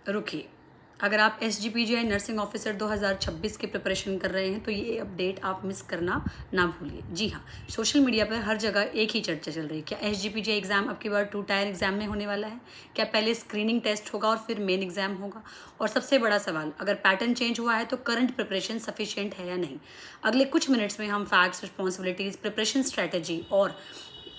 रुकिए, अगर आप SGPGI नर्सिंग ऑफिसर 2026 की प्रिपरेशन कर रहे हैं तो ये अपडेट आप मिस करना ना भूलिए। जी हाँ, सोशल मीडिया पर हर जगह एक ही चर्चा चल रही है। क्या SGPGI एग्ज़ाम अब की बार 2 टायर एग्ज़ाम में होने वाला है? क्या पहले स्क्रीनिंग टेस्ट होगा और फिर मेन एग्ज़ाम होगा? और सबसे बड़ा सवाल, अगर पैटर्न चेंज हुआ है तो करंट प्रिपरेशन सफिशिएंट है या नहीं? अगले कुछ मिनट्स में हम फैक्ट्स, रिस्पॉन्सिबिलिटीज़, प्रिपरेशन स्ट्रैटेजी और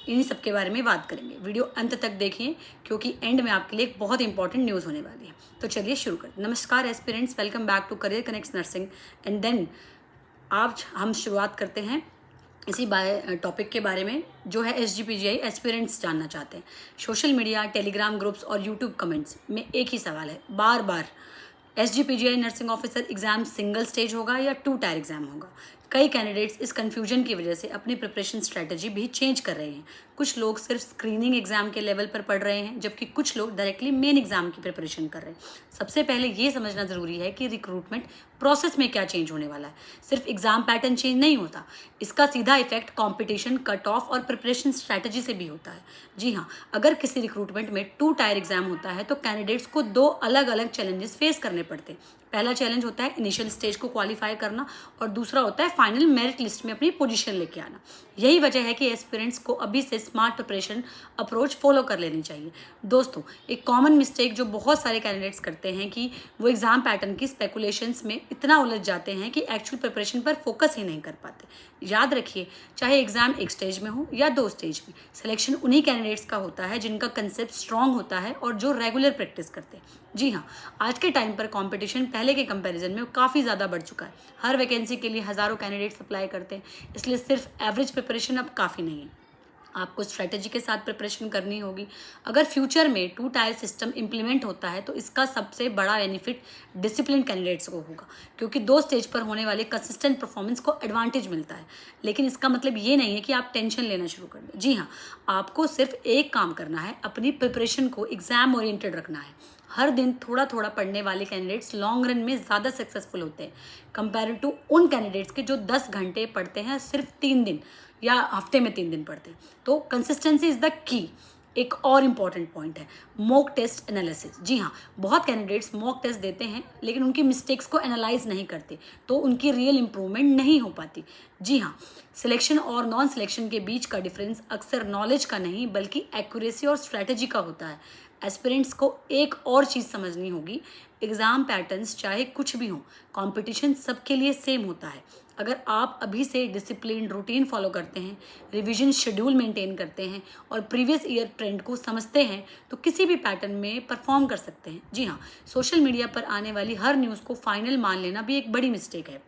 इन्हीं सब के बारे में बात करेंगे। वीडियो अंत तक देखिए क्योंकि एंड में आपके लिए एक बहुत इंपॉर्टेंट न्यूज़ होने वाली है। तो चलिए शुरू करते हैं। नमस्कार aspirants, welcome back to career connects nursing. And then आज हम शुरुआत करते हैं इसी टॉपिक के बारे में जो है SGPGI एस्पिरेंट्स जानना चाहते हैं। सोशल मीडिया, टेलीग्राम ग्रुप्स और यूट्यूब कमेंट्स में एक ही सवाल है बार बार, SGPGI nursing officer exam single stage होगा या 2 टायर एग्जाम होगा? कई कैंडिडेट्स इस कंफ्यूजन की वजह से अपनी प्रिपरेशन स्ट्रेटजी भी चेंज कर रहे हैं। कुछ लोग सिर्फ स्क्रीनिंग एग्जाम के लेवल पर पढ़ रहे हैं जबकि कुछ लोग डायरेक्टली मेन एग्जाम की प्रिपरेशन कर रहे हैं। सबसे पहले ये समझना जरूरी है कि रिक्रूटमेंट प्रोसेस में क्या चेंज होने वाला है। सिर्फ एग्जाम पैटर्न चेंज नहीं होता, इसका सीधा इफेक्ट कंपटीशन, कट ऑफ और प्रिपरेशन स्ट्रैटेजी से भी होता है। जी हाँ, अगर किसी रिक्रूटमेंट में 2 टायर एग्जाम होता है तो कैंडिडेट्स को 2 अलग अलग चैलेंजेस फेस करने पड़ते हैं। पहला चैलेंज होता है इनिशियल स्टेज को क्वालिफाई करना और दूसरा होता है फाइनल मेरिट लिस्ट में अपनी पोजीशन लेके आना। यही वजह है कि एस्पिरेंट्स को अभी से स्मार्ट प्रिपरेशन अप्रोच फॉलो कर लेनी चाहिए। दोस्तों, एक कॉमन मिस्टेक जो बहुत सारे कैंडिडेट्स करते हैं कि वो एग्जाम पैटर्न की स्पेकुलेशंस में इतना उलझ जाते हैं कि एक्चुअल प्रिपरेशन पर फोकस ही नहीं कर पाते। याद रखिए, चाहे एग्जाम एक स्टेज में हो या 2 स्टेज में, सिलेक्शन उन्हीं कैंडिडेट्स का होता है जिनका कंसेप्ट स्ट्रांग होता है और जो रेगुलर प्रैक्टिस करते हैं। जी हाँ, आज के टाइम पर कंपटीशन पहले के कंपैरिजन में काफ़ी ज़्यादा बढ़ चुका है। हर वैकेंसी के लिए हज़ारों कैंडिडेट्स अप्लाई करते हैं, इसलिए सिर्फ एवरेज प्रिपरेशन अब काफ़ी नहीं है। आपको स्ट्रेटजी के साथ प्रिपरेशन करनी होगी। अगर फ्यूचर में 2 टायर सिस्टम इंप्लीमेंट होता है तो इसका सबसे बड़ा बेनिफिट डिसिप्लिन कैंडिडेट्स को होगा क्योंकि 2 स्टेज पर होने वाले कंसिस्टेंट परफॉर्मेंस को एडवांटेज मिलता है। लेकिन इसका मतलब ये नहीं है कि आप टेंशन लेना शुरू कर दें। जी हाँ, आपको सिर्फ एक काम करना है, अपनी प्रिपरेशन को एग्जाम ओरिएंटेड रखना है। हर दिन थोड़ा थोड़ा पढ़ने वाले कैंडिडेट्स लॉन्ग रन में ज़्यादा सक्सेसफुल होते हैं कंपेयर टू उन कैंडिडेट्स के जो 10 घंटे पढ़ते हैं सिर्फ 3 दिन या हफ्ते में 3 दिन पढ़ते हैं। तो कंसिस्टेंसी इज़ द की। एक और इम्पॉर्टेंट पॉइंट है मॉक टेस्ट एनालिसिस। जी हाँ, बहुत कैंडिडेट्स मॉक टेस्ट देते हैं लेकिन उनकी मिस्टेक्स को एनालाइज नहीं करते तो उनकी रियल इंप्रूवमेंट नहीं हो पाती। जी हाँ, सिलेक्शन और नॉन सिलेक्शन के बीच का डिफरेंस अक्सर नॉलेज का नहीं बल्कि एक्यूरेसी और स्ट्रैटेजी का होता है। एस्पिरेंट्स को एक और चीज़ समझनी होगी, एग्ज़ाम पैटर्न्स चाहे कुछ भी हो, कंपटीशन सबके लिए सेम होता है। अगर आप अभी से डिसिप्लिन रूटीन फॉलो करते हैं, रिवीजन शेड्यूल मेंटेन करते हैं और प्रीवियस ईयर ट्रेंड को समझते हैं तो किसी भी पैटर्न में परफॉर्म कर सकते हैं। जी हाँ, सोशल मीडिया पर आने वाली हर न्यूज़ को फाइनल मान लेना भी एक बड़ी मिस्टेक है।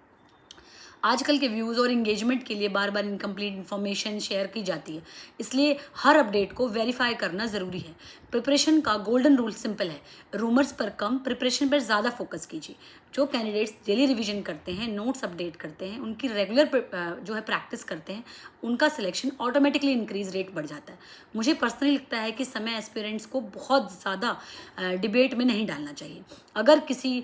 आजकल के व्यूज़ और इंगेजमेंट के लिए बार बार इनकम्प्लीट इन्फॉर्मेशन शेयर की जाती है, इसलिए हर अपडेट को वेरीफाई करना ज़रूरी है। प्रिपरेशन का गोल्डन रूल सिंपल है, रूमर्स पर कम, प्रिपरेशन पर ज़्यादा फोकस कीजिए। जो कैंडिडेट्स डेली रिवीजन करते हैं, नोट्स अपडेट करते हैं, उनकी रेगुलर जो है प्रैक्टिस करते हैं, उनका सिलेक्शन ऑटोमेटिकली इंक्रीज रेट बढ़ जाता है। मुझे पर्सनली लगता है कि समय एस्पिरेंट्स को बहुत ज़्यादा डिबेट में नहीं डालना चाहिए। अगर किसी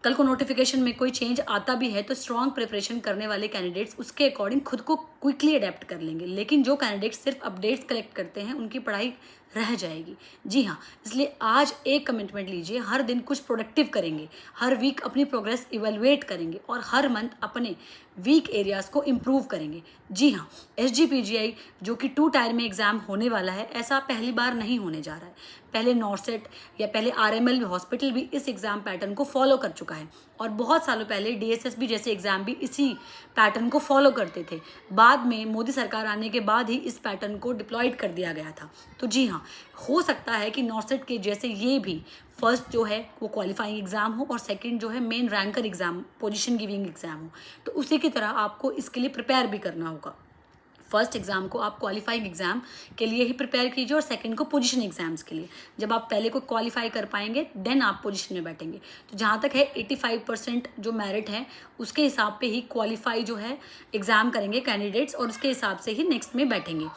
कल को नोटिफिकेशन में कोई चेंज आता भी है तो स्ट्रॉन्ग प्रिपरेशन करने वाले कैंडिडेट्स उसके अकॉर्डिंग खुद को क्विकली अडेप्ट कर लेंगे, लेकिन जो कैंडिडेट्स सिर्फ अपडेट्स कलेक्ट करते हैं उनकी पढ़ाई रह जाएगी। जी हाँ, इसलिए आज एक कमिटमेंट लीजिए, हर दिन कुछ प्रोडक्टिव करेंगे, हर वीक अपनी प्रोग्रेस इवेलुएट करेंगे और हर मंथ अपने वीक एरियाज़ को इम्प्रूव करेंगे। जी हाँ, SGPGI जो कि 2 टायर में एग्ज़ाम होने वाला है, ऐसा पहली बार नहीं होने जा रहा है। पहले नॉर्सेट या पहले RML हॉस्पिटल भी इस एग्ज़ाम पैटर्न को फॉलो कर चुका है और बहुत सालों पहले DSSB जैसे एग्ज़ाम भी इसी पैटर्न को फॉलो करते थे। बाद में मोदी सरकार आने के बाद ही इस पैटर्न को डिप्लॉयड कर दिया गया था। तो जी हाँ, हो सकता है कि नॉर्सेट के जैसे ये भी फर्स्ट जो है वो क्वालिफाइंग एग्ज़ाम हो और सेकंड जो है main ranker exam, position giving exam हो। तो उसी की तरह आपको इसके लिए प्रिपेयर भी करना होगा। फर्स्ट एग्ज़ाम को आप क्वालिफाइंग एग्ज़ाम के लिए ही प्रिपेयर कीजिए और सेकंड को पोजीशन एग्जाम्स के लिए। जब आप पहले को क्वालिफाई कर पाएंगे देन आप पोजीशन में बैठेंगे। तो जहाँ तक है 85% जो मेरिट है उसके हिसाब पे ही क्वालिफाई जो है एग्ज़ाम करेंगे कैंडिडेट्स और उसके हिसाब से ही नेक्स्ट में बैठेंगे।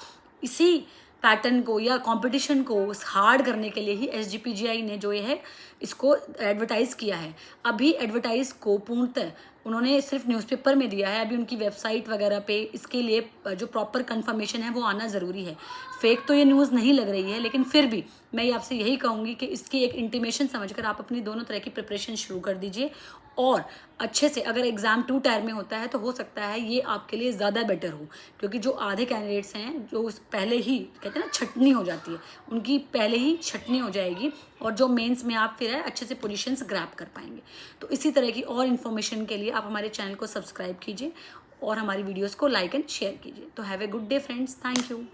इसी पैटर्न को या कंपटीशन को हार्ड करने के लिए ही SGPGI ने जो ये है इसको एडवर्टाइज़ किया है। अभी एडवर्टाइज को पूर्णतः उन्होंने सिर्फ न्यूज़पेपर में दिया है, अभी उनकी वेबसाइट वगैरह पे इसके लिए जो प्रॉपर कंफर्मेशन है वो आना ज़रूरी है। फेक तो ये न्यूज़ नहीं लग रही है, लेकिन फिर भी मैं ये आपसे यही कहूँगी कि इसकी एक इंटीमेशन समझकर आप अपनी दोनों तरह की प्रिपरेशन शुरू कर दीजिए। और अच्छे से, अगर एग्ज़ाम 2 टायर में होता है तो हो सकता है ये आपके लिए ज़्यादा बेटर हो, क्योंकि जो आधे कैंडिडेट्स हैं जो पहले ही कहते हैं ना छटनी हो जाती है, उनकी पहले ही छटनी हो जाएगी और जो मेंस में आप फिर है अच्छे से पोजीशंस ग्रैब कर पाएंगे। तो इसी तरह की और इन्फॉर्मेशन के लिए आप हमारे चैनल को सब्सक्राइब कीजिए और हमारी वीडियोज़ को लाइक एंड शेयर कीजिए। तो have a good day friends, thank you.